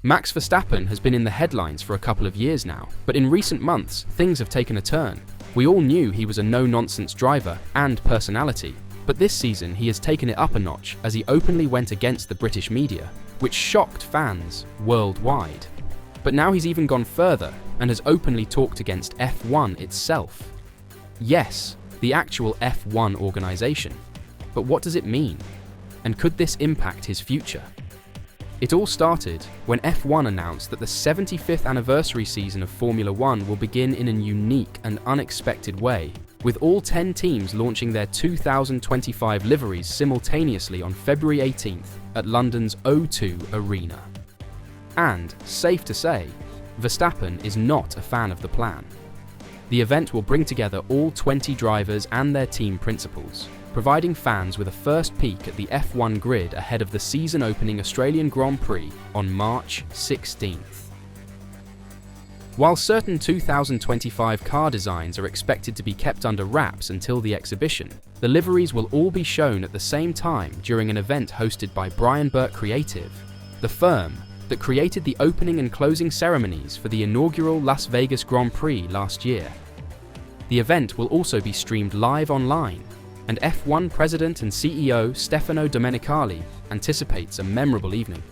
Max Verstappen has been in the headlines for a couple of years now, but in recent months, things have taken a turn. We all knew he was a no-nonsense driver and personality, but this season he has taken it up a notch as he openly went against the British media, which shocked fans worldwide. But now he's even gone further and has openly talked against F1 itself. Yes, the actual F1 organization. But what does it mean? And could this impact his future? It all started when F1 announced that the 75th anniversary season of Formula One will begin in a unique and unexpected way, with all 10 teams launching their 2025 liveries simultaneously on February 18th at London's O2 Arena. And, safe to say, Verstappen is not a fan of the plan. The event will bring together all 20 drivers and their team principals, providing fans with a first peek at the F1 grid ahead of the season-opening Australian Grand Prix on March 16th. While certain 2025 car designs are expected to be kept under wraps until the exhibition, the liveries will all be shown at the same time during an event hosted by Brian Burke Creative, the firm that created the opening and closing ceremonies for the inaugural Las Vegas Grand Prix last year. The event will also be streamed live online, and F1 President and CEO Stefano Domenicali anticipates a memorable evening.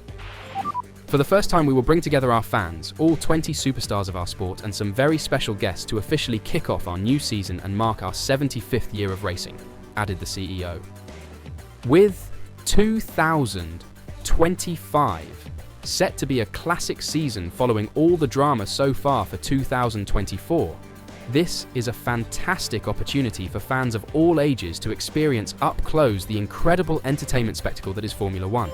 For the first time, we will bring together our fans, all 20 superstars of our sport, and some very special guests to officially kick off our new season and mark our 75th year of racing, added the CEO. With 2025 set to be a classic season following all the drama so far for 2024, this is a fantastic opportunity for fans of all ages to experience up close the incredible entertainment spectacle that is Formula One.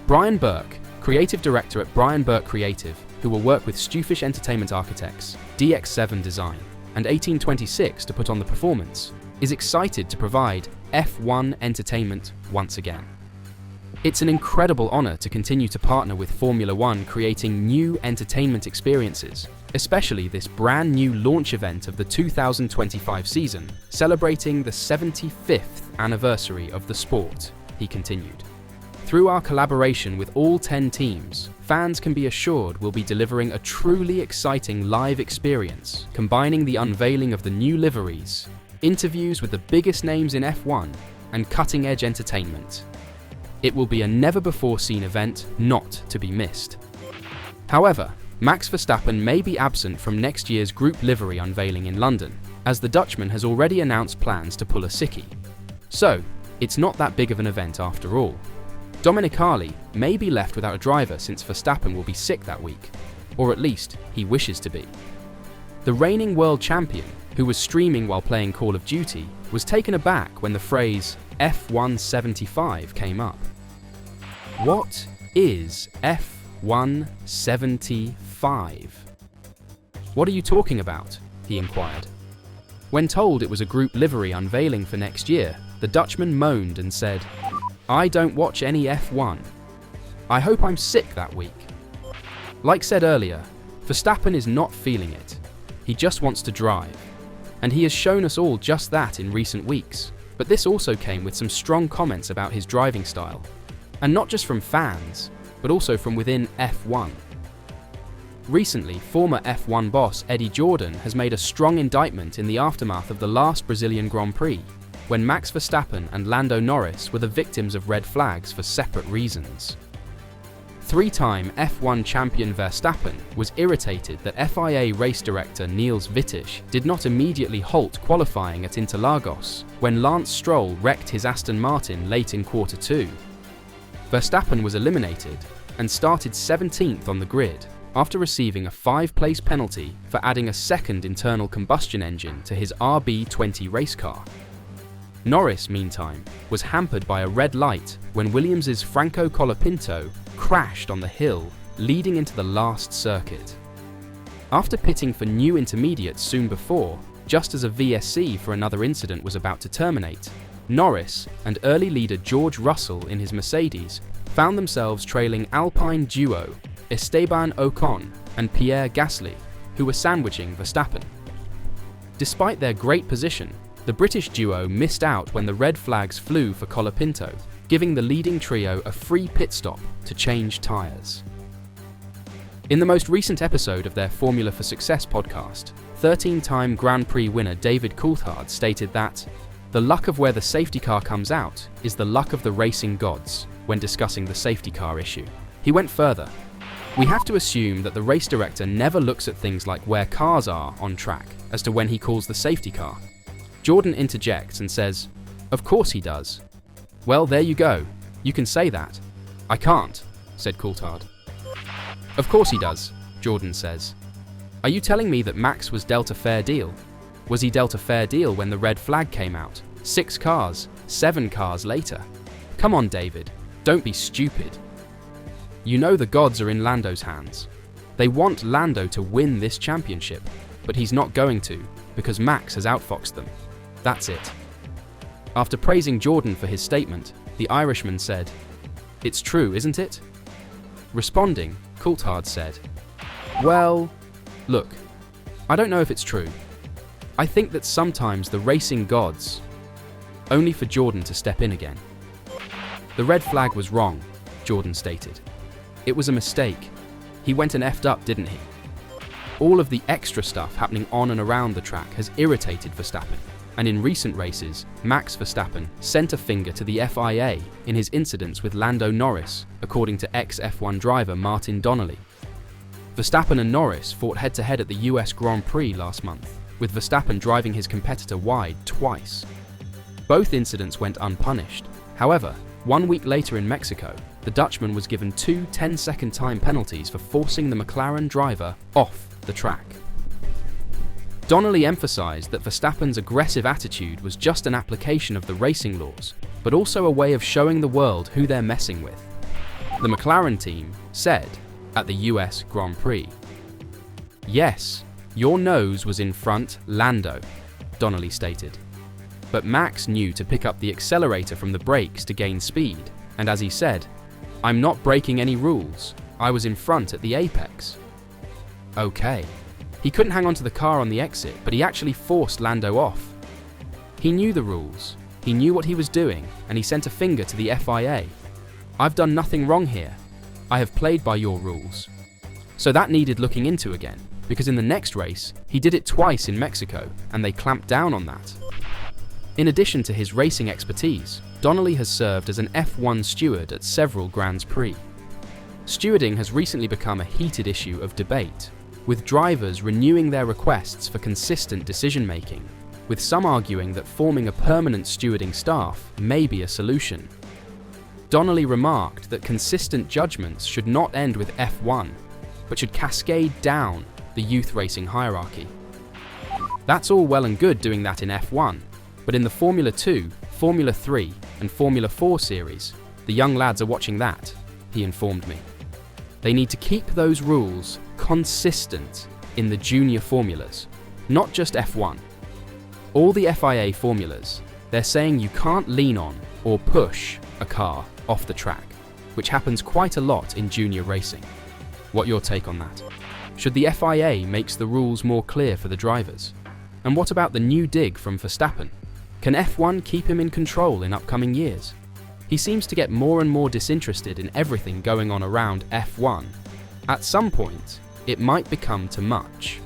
Brian Burke, creative director at Brian Burke Creative, who will work with Stufish Entertainment Architects, DX7 Design, and 1826 to put on the performance, is excited to provide F1 entertainment once again. It's an incredible honor to continue to partner with Formula One, creating new entertainment experiences, especially this brand new launch event of the 2025 season, celebrating the 75th anniversary of the sport, he continued. Through our collaboration with all 10 teams, fans can be assured we'll be delivering a truly exciting live experience, combining the unveiling of the new liveries, interviews with the biggest names in F1, and cutting-edge entertainment. It will be a never-before-seen event not to be missed. However, Max Verstappen may be absent from next year's group livery unveiling in London, as the Dutchman has already announced plans to pull a sickie. So, it's not that big of an event after all. Domenicali may be left without a driver since Verstappen will be sick that week, or at least he wishes to be. The reigning world champion, who was streaming while playing Call of Duty, was taken aback when the phrase F175 came up. What is F175? What are you talking about? He inquired. When told it was a group livery unveiling for next year, the Dutchman moaned and said, "I don't watch any F1. I hope I'm sick that week." Like said earlier, Verstappen is not feeling it. He just wants to drive. And he has shown us all just that in recent weeks. But this also came with some strong comments about his driving style. And not just from fans, but also from within F1. Recently, former F1 boss Eddie Jordan has made a strong indictment in the aftermath of the last Brazilian Grand Prix, when Max Verstappen and Lando Norris were the victims of red flags for separate reasons. Three-time F1 champion Verstappen was irritated that FIA race director Niels Wittich did not immediately halt qualifying at Interlagos when Lance Stroll wrecked his Aston Martin late in Quarter 2. Verstappen was eliminated and started 17th on the grid after receiving a 5-place penalty for adding a second internal combustion engine to his RB20 race car. Norris, meantime, was hampered by a red light when Williams' Franco Colapinto crashed on the hill leading into the last circuit. After pitting for new intermediates soon before, just as a VSC for another incident was about to terminate, Norris and early leader George Russell in his Mercedes found themselves trailing Alpine duo Esteban Ocon and Pierre Gasly, who were sandwiching Verstappen. Despite their great position, the British duo missed out when the red flags flew for Colapinto, giving the leading trio a free pit stop to change tyres. In the most recent episode of their Formula for Success podcast, 13-time Grand Prix winner David Coulthard stated that the luck of where the safety car comes out is the luck of the racing gods when discussing the safety car issue. He went further. We have to assume that the race director never looks at things like where cars are on track as to when he calls the safety car. Jordan interjects and says, "Of course he does." "Well, there you go. You can say that." "I can't," said Coulthard. "Of course he does," Jordan says. "Are you telling me that Max was dealt a fair deal? Was he dealt a fair deal when the red flag came out? 6 cars, 7 cars later? Come on, David, don't be stupid. You know the gods are in Lando's hands. They want Lando to win this championship, but he's not going to because Max has outfoxed them. That's it." After praising Jordan for his statement, the Irishman said, "It's true, isn't it?" Responding, Coulthard said, "Well, look, I don't know if it's true. I think that sometimes the racing gods..." Only for Jordan to step in again. "The red flag was wrong," Jordan stated. "It was a mistake. He went and effed up, didn't he?" All of the extra stuff happening on and around the track has irritated Verstappen, and in recent races, Max Verstappen sent a finger to the FIA in his incidents with Lando Norris, according to ex-F1 driver Martin Donnelly. Verstappen and Norris fought head-to-head at the US Grand Prix last month, with Verstappen driving his competitor wide twice. Both incidents went unpunished. However, 1 week later in Mexico, the Dutchman was given 2 10-second time penalties for forcing the McLaren driver off the track. Donnelly emphasized that Verstappen's aggressive attitude was just an application of the racing laws, but also a way of showing the world who they're messing with. The McLaren team said at the US Grand Prix, "Yes, your nose was in front, Lando," Donnelly stated. But Max knew to pick up the accelerator from the brakes to gain speed, and as he said, "I'm not breaking any rules. I was in front at the apex." Okay. He couldn't hang onto the car on the exit, but he actually forced Lando off. He knew the rules, he knew what he was doing, and he sent a finger to the FIA. "I've done nothing wrong here. I have played by your rules." So that needed looking into again, because in the next race, he did it twice in Mexico, and they clamped down on that. In addition to his racing expertise, Donnelly has served as an F1 steward at several Grands Prix. Stewarding has recently become a heated issue of debate, with drivers renewing their requests for consistent decision-making, with some arguing that forming a permanent stewarding staff may be a solution. Donnelly remarked that consistent judgments should not end with F1, but should cascade down the youth racing hierarchy. That's all well and good doing that in F1, but in the Formula 2, Formula 3 and Formula 4 series, the young lads are watching that, he informed me. They need to keep those rules consistent in the junior formulas, not just F1. All the FIA formulas, they're saying you can't lean on or push a car off the track, which happens quite a lot in junior racing. What your take on that? Should the FIA makes the rules more clear for the drivers? And what about the new dig from Verstappen? Can F1 keep him in control in upcoming years? He seems to get more and more disinterested in everything going on around F1. At some point, it might become too much.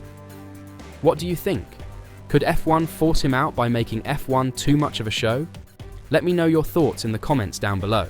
What do you think? Could F1 force him out by making F1 too much of a show? Let me know your thoughts in the comments down below.